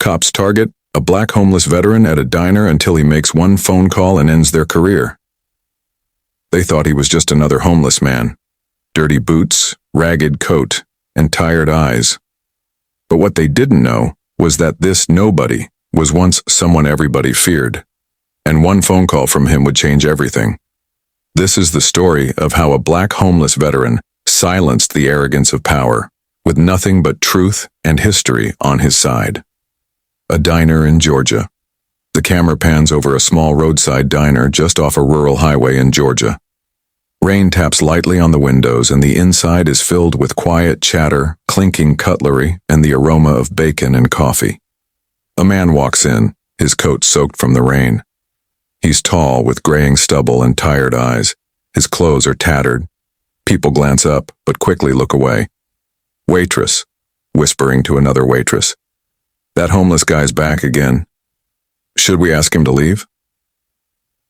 Cops target a black homeless veteran at a diner until he makes one phone call and ends their career. They thought he was just another homeless man. Dirty boots, ragged coat, and tired eyes. But what they didn't know was that this nobody was once someone everybody feared, and one phone call from him would change everything. This is the story of how a black homeless veteran silenced the arrogance of power, with nothing but truth and history on his side. A diner in Georgia. The camera pans over a small roadside diner just off a rural highway in Georgia. Rain taps lightly on the windows and the inside is filled with quiet chatter, clinking cutlery, and the aroma of bacon and coffee. A man walks in, his coat soaked from the rain. He's tall with graying stubble and tired eyes. His clothes are tattered. People glance up, but quickly look away. Waitress, whispering to another waitress. That homeless guy's back again. Should we ask him to leave?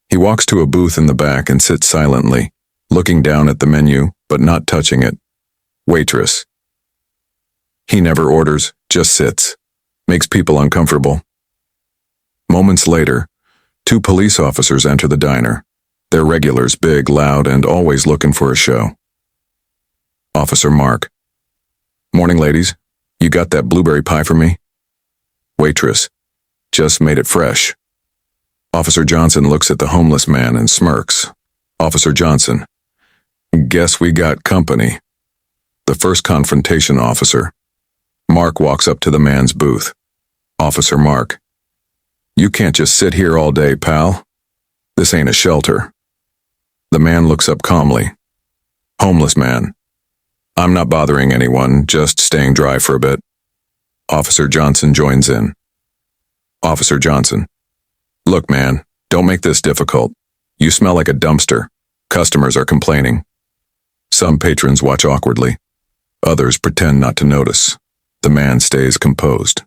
He walks to a booth in the back and sits silently, looking down at the menu, but not touching it. Waitress. He never orders, just sits. Makes people uncomfortable. Moments later, 2 police officers enter the diner. They're regulars, big, loud, and always looking for a show. Officer Mark. Morning, ladies. You got that blueberry pie for me? Waitress. Just made it fresh. Officer Johnson looks at the homeless man and smirks. Officer Johnson. Guess we got company. The first confrontation officer. Mark walks up to the man's booth. Officer Mark. You can't just sit here all day, pal. This ain't a shelter. The man looks up calmly. Homeless man. I'm not bothering anyone, just staying dry for a bit. Officer Johnson joins in. Officer Johnson. Look, man, don't make this difficult. You smell like a dumpster. Customers are complaining. Some patrons watch awkwardly. Others pretend not to notice. The man stays composed.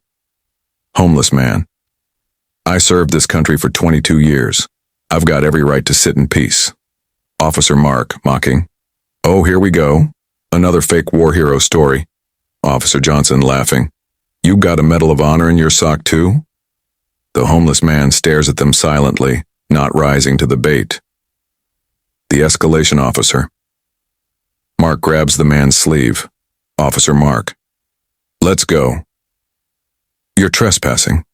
Homeless man. I served this country for 22 years. I've got every right to sit in peace. Officer Mark, mocking. Oh, here we go. Another fake war hero story. Officer Johnson, laughing. You got a Medal of Honor in your sock too? The homeless man stares at them silently, not rising to the bait. The escalation officer. Mark grabs the man's sleeve. Officer Mark. Let's go. You're trespassing.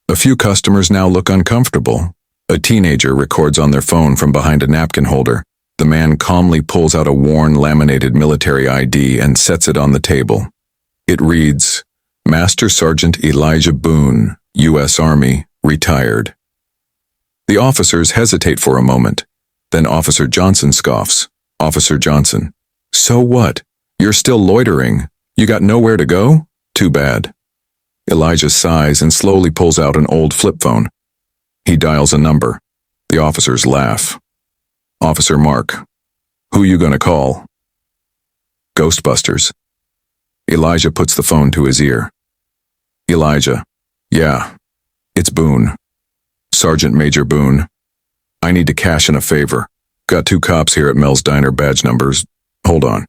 A few customers now look uncomfortable. A teenager records on their phone from behind a napkin holder. The man calmly pulls out a worn, laminated military ID and sets it on the table. It reads, Master Sergeant Elijah Boone, U.S. Army, retired. The officers hesitate for a moment. Then Officer Johnson scoffs. Officer Johnson. So what? You're still loitering. You got nowhere to go? Too bad. Elijah sighs and slowly pulls out an old flip phone. He dials a number. The officers laugh. Officer Mark. Who you gonna call? Ghostbusters. Elijah puts the phone to his ear. Elijah. Yeah. It's Boone. Sergeant Major Boone. I need to cash in a favor. Got 2 cops here at Mel's Diner, badge numbers. Hold on.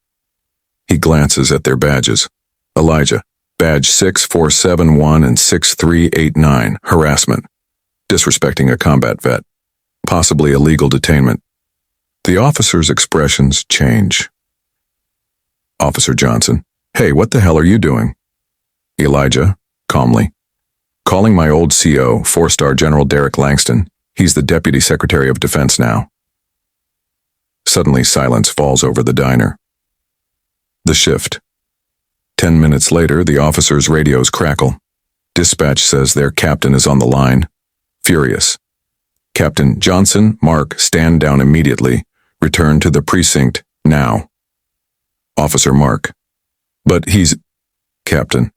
He glances at their badges. Elijah. Badge 6471 and 6389. Harassment. Disrespecting a combat vet. Possibly illegal detainment. The officer's expressions change. Officer Johnson. Hey, what the hell are you doing? Elijah, calmly. Calling my old CO, 4-star General Derek Langston. He's the Deputy Secretary of Defense now. Suddenly silence falls over the diner. The shift. 10 minutes later, the officers' radios crackle. Dispatch says their captain is on the line. Furious. Captain Johnson, Mark, stand down immediately. Return to the precinct, now. Officer Mark. But he's... Captain.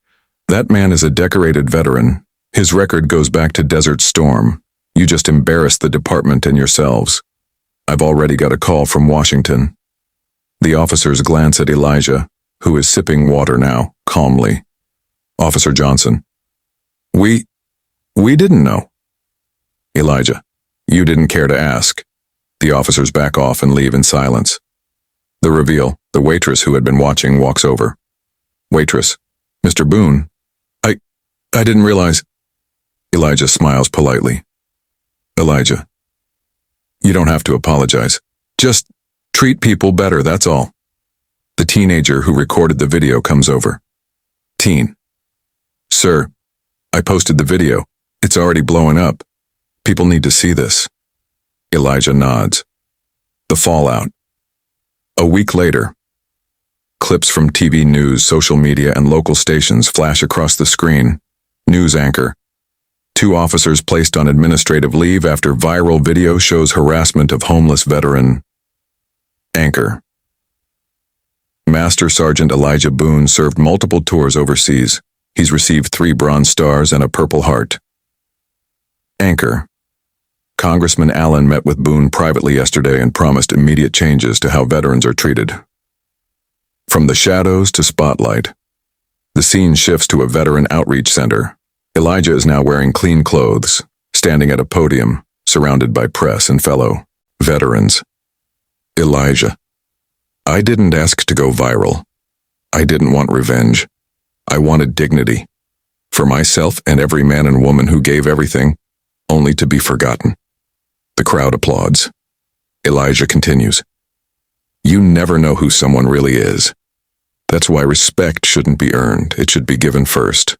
That man is a decorated veteran. His record goes back to Desert Storm. You just embarrassed the department and yourselves. I've already got a call from Washington. The officers glance at Elijah, who is sipping water now, calmly. Officer Johnson. We didn't know. Elijah. You didn't care to ask. The officers back off and leave in silence. The reveal, the waitress who had been watching walks over. Waitress. Mr. Boone. I didn't realize. Elijah smiles politely. Elijah, you don't have to apologize. Just treat people better, that's all. The teenager who recorded the video comes over. Teen. Sir, I posted the video. It's already blowing up. People need to see this. Elijah nods. The fallout. A week later. Clips from TV news, social media, and local stations flash across the screen. News anchor. 2 officers placed on administrative leave after viral video shows harassment of homeless veteran. Anchor. Master Sergeant Elijah Boone served multiple tours overseas. He's received 3 Bronze Stars and a Purple Heart. Anchor. Congressman Allen met with Boone privately yesterday and promised immediate changes to how veterans are treated. From the shadows to spotlight. The scene shifts to a veteran outreach center. Elijah is now wearing clean clothes, standing at a podium, surrounded by press and fellow veterans. Elijah. I didn't ask to go viral. I didn't want revenge. I wanted dignity. For myself and every man and woman who gave everything, only to be forgotten. The crowd applauds. Elijah continues. You never know who someone really is. That's why respect shouldn't be earned. It should be given first.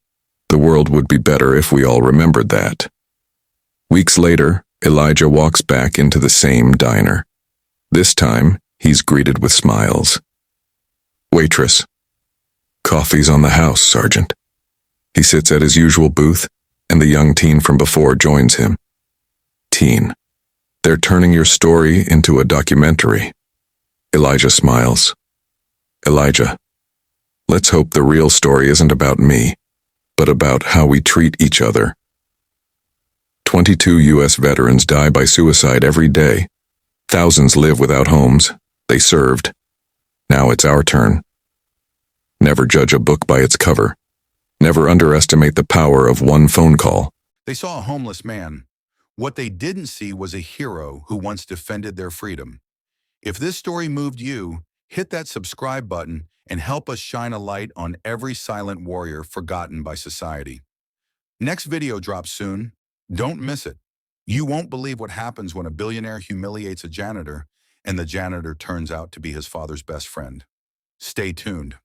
The world would be better if we all remembered that. Weeks later, Elijah walks back into the same diner. This time, he's greeted with smiles. Waitress. Coffee's on the house, Sergeant. He sits at his usual booth, and the young teen from before joins him. Teen. They're turning your story into a documentary. Elijah smiles. Elijah. Let's hope the real story isn't about me, but about how we treat each other. 22 U.S. veterans die by suicide every day. Thousands live without homes. They served. Now it's our turn. Never judge a book by its cover. Never underestimate the power of one phone call. They saw a homeless man. What they didn't see was a hero who once defended their freedom. If this story moved you, hit that subscribe button and help us shine a light on every silent warrior forgotten by society. Next video drops soon. Don't miss it. You won't believe what happens when a billionaire humiliates a janitor and the janitor turns out to be his father's best friend. Stay tuned.